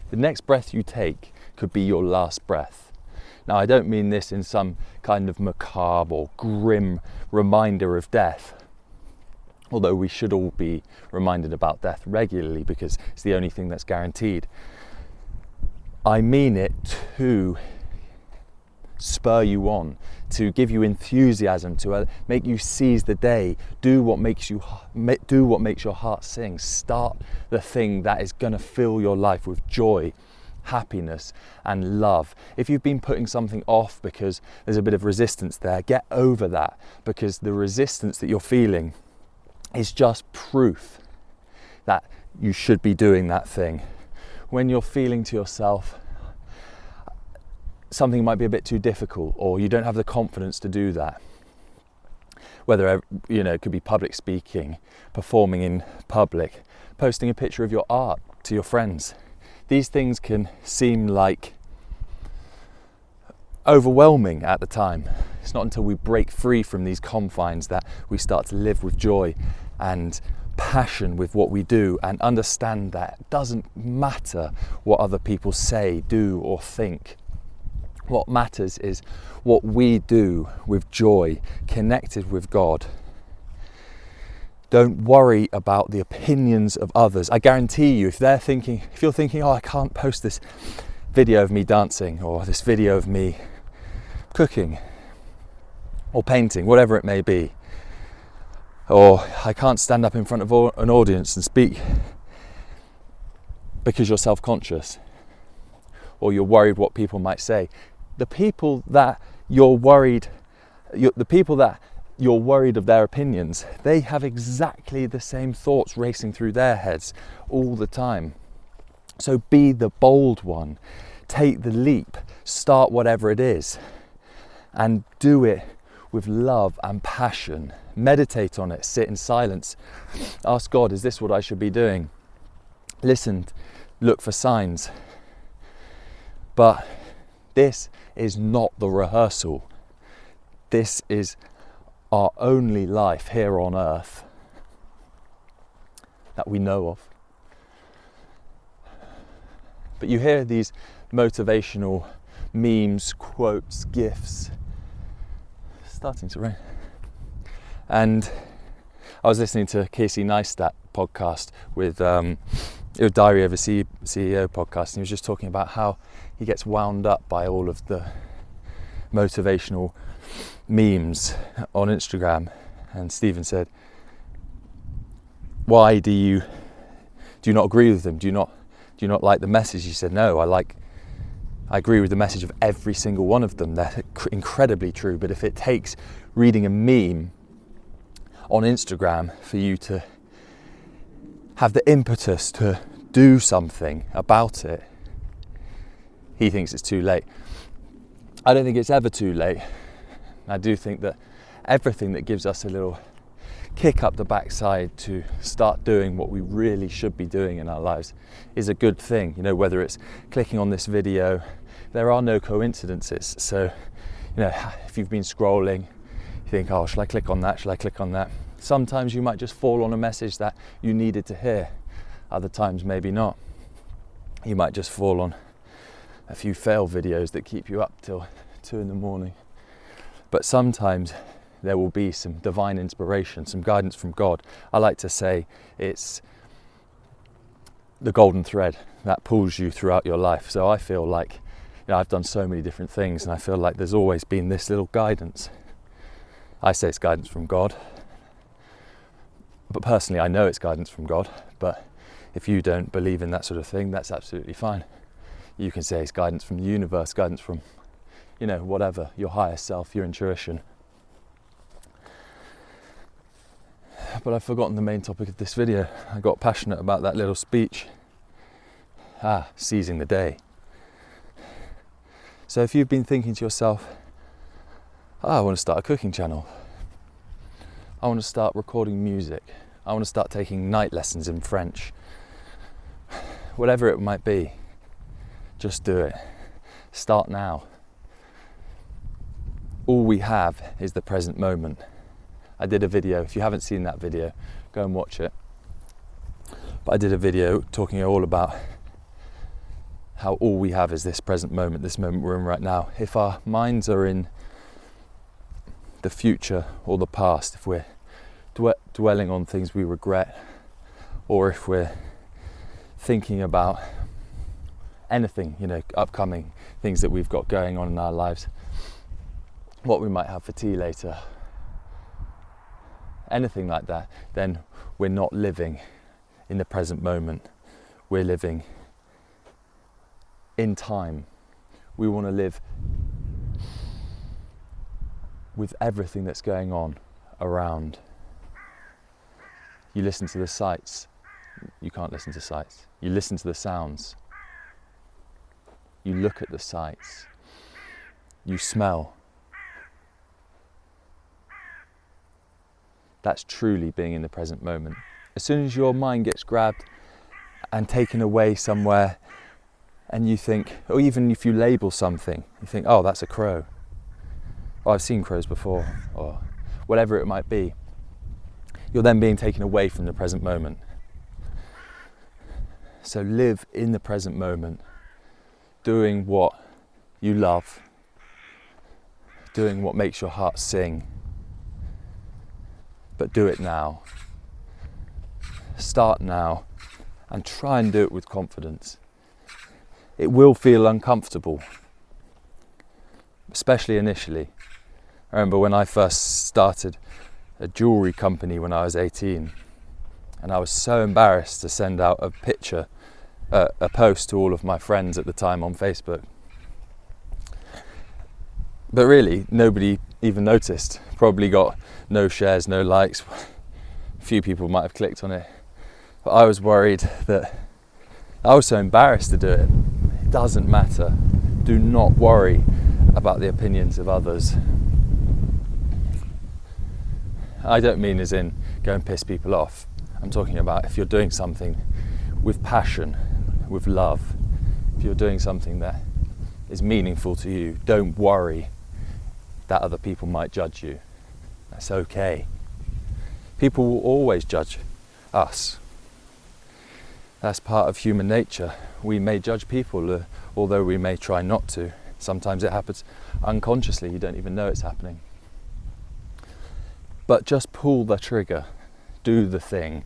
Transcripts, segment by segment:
The next breath you take could be your last breath. Now, I don't mean this in some kind of macabre or grim reminder of death, although we should all be reminded about death regularly because it's the only thing that's guaranteed. I mean it to spur you on, to give you enthusiasm, to make you seize the day, do what makes your heart sing, start the thing that is going to fill your life with joy, happiness and love. If you've been putting something off because there's a bit of resistance there, get over that, because the resistance that you're feeling is just proof that you should be doing that thing. When you're feeling to yourself something might be a bit too difficult, or you don't have the confidence to do that, whether it could be public speaking, performing in public, posting a picture of your art to your friends. These things can seem like overwhelming at the time. It's not until we break free from these confines that we start to live with joy and passion with what we do, and understand that it doesn't matter what other people say, do or think. What matters is what we do with joy, connected with God. Don't worry about the opinions of others. I guarantee you, if you're thinking, oh, I can't post this video of me dancing, or this video of me cooking or painting, whatever it may be, or I can't stand up in front of an audience and speak because you're self-conscious, or you're worried what people might say. The people that you're worried of their opinions, they have exactly the same thoughts racing through their heads all the time. So be the bold one, take the leap, start whatever it is, and do it with love and passion. Meditate on it, sit in silence, ask God, is this what I should be doing? Listen, look for signs. But this is not the rehearsal. This is our only life here on earth that we know of. But you hear these motivational memes, quotes, gifs. It's starting to rain. And I was listening to Casey Neistat podcast with Diary of a CEO podcast, and he was just talking about how he gets wound up by all of the motivational memes on Instagram. And Stephen said, why do you not agree with them? Do you not like the message? He said, no, I agree with the message of every single one of them. They're incredibly true. But if it takes reading a meme on Instagram for you to have the impetus to do something about it, he thinks it's too late. I don't think it's ever too late. I do think that everything that gives us a little kick up the backside to start doing what we really should be doing in our lives is a good thing. Whether it's clicking on this video, there are no coincidences. So, if you've been scrolling, you think, oh, shall I click on that? Shall I click on that? Sometimes you might just fall on a message that you needed to hear. Other times, maybe not. You might just fall on a few fail videos that keep you up till 2 a.m. But sometimes there will be some divine inspiration, some guidance from God. I like to say it's the golden thread that pulls you throughout your life. So I feel like, I've done so many different things, and I feel like there's always been this little guidance. I say it's guidance from God, but personally I know it's guidance from God. But if you don't believe in that sort of thing, that's absolutely fine. You can say it's guidance from the universe, guidance from, whatever, your higher self, your intuition. But I've forgotten the main topic of this video. I got passionate about that little speech. Seizing the day. So if you've been thinking to yourself, I want to start a cooking channel. I want to start recording music. I want to start taking night lessons in French. Whatever it might be, just do it. Start now. All we have is the present moment. I did a video, if you haven't seen that video, go and watch it. But I did a video talking all about how all we have is this present moment, this moment we're in right now. If our minds are in the future or the past, if we're dwelling on things we regret, or if we're thinking about anything, upcoming things that we've got going on in our lives, what we might have for tea later, anything like that, then we're not living in the present moment. We're living in time. We want to live with everything that's going on around. You listen to the sights. You can't listen to sights. You listen to the sounds. You look at the sights. You smell. That's truly being in the present moment. As soon as your mind gets grabbed and taken away somewhere, and you think, or even if you label something, you think, oh, that's a crow. Oh, I've seen crows before, or whatever it might be. You're then being taken away from the present moment. So live in the present moment, doing what you love, doing what makes your heart sing, but do it now. Start now and try and do it with confidence. It will feel uncomfortable, especially initially. I remember when I first started a jewellery company when I was 18, and I was so embarrassed to send out a picture, a post to all of my friends at the time on Facebook. But really, nobody even noticed. Probably got no shares, no likes. A few people might have clicked on it. But I was worried that I was so embarrassed to do it. It doesn't matter. Do not worry about the opinions of others. I don't mean as in go and piss people off. I'm talking about if you're doing something with passion, with love, if you're doing something that is meaningful to you, don't worry that other people might judge you. That's okay. People will always judge us. That's part of human nature. We may judge people, although we may try not to. Sometimes it happens unconsciously, you don't even know it's happening. But just pull the trigger, do the thing.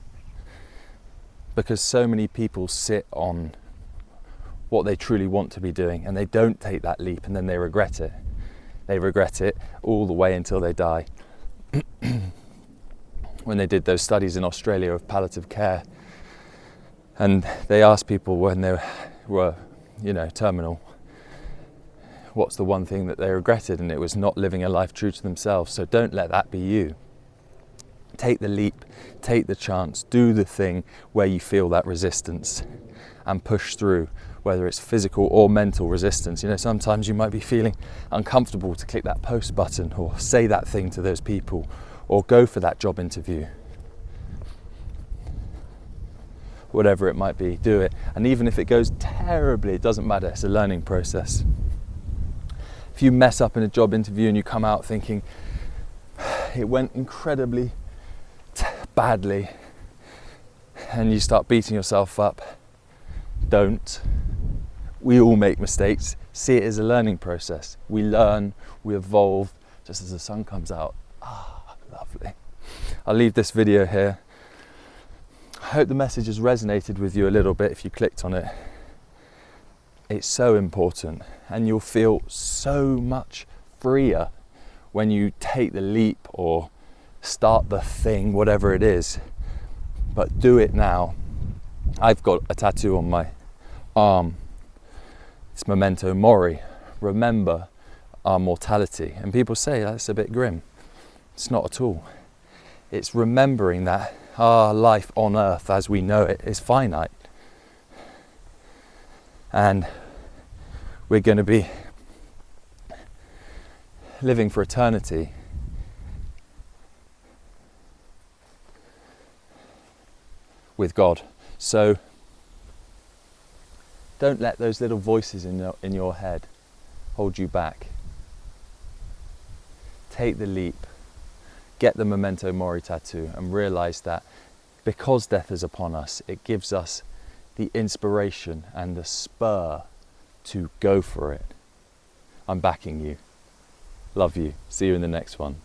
Because so many people sit on what they truly want to be doing and they don't take that leap, and then they regret it. They regret it all the way until they die. When they did those studies in Australia of palliative care, and they asked people when they were, terminal, what's the one thing that they regretted, and it was not living a life true to themselves. So don't let that be you. Take the leap, take the chance, do the thing where you feel that resistance and push through, whether it's physical or mental resistance. Sometimes you might be feeling uncomfortable to click that post button or say that thing to those people or go for that job interview. Whatever it might be, do it. And even if it goes terribly, it doesn't matter, it's a learning process. If you mess up in a job interview and you come out thinking it went incredibly badly and you start beating yourself up, don't. We all make mistakes. See it as a learning process. We learn, we evolve, just as the sun comes out. Lovely. I'll leave this video here. I hope the message has resonated with you a little bit if you clicked on it. It's so important, and you'll feel so much freer when you take the leap or start the thing, whatever it is. But do it now. I've got a tattoo on my arm. It's memento mori. Remember our mortality. And people say that's a bit grim. It's not at all. It's remembering that our life on earth as we know it is finite. And we're going to be living for eternity. With God. So don't let those little voices in your head hold you back. Take the leap. Get the memento mori tattoo and realize that because death is upon us, it gives us the inspiration and the spur to go for it. I'm backing you. Love you. See you in the next one.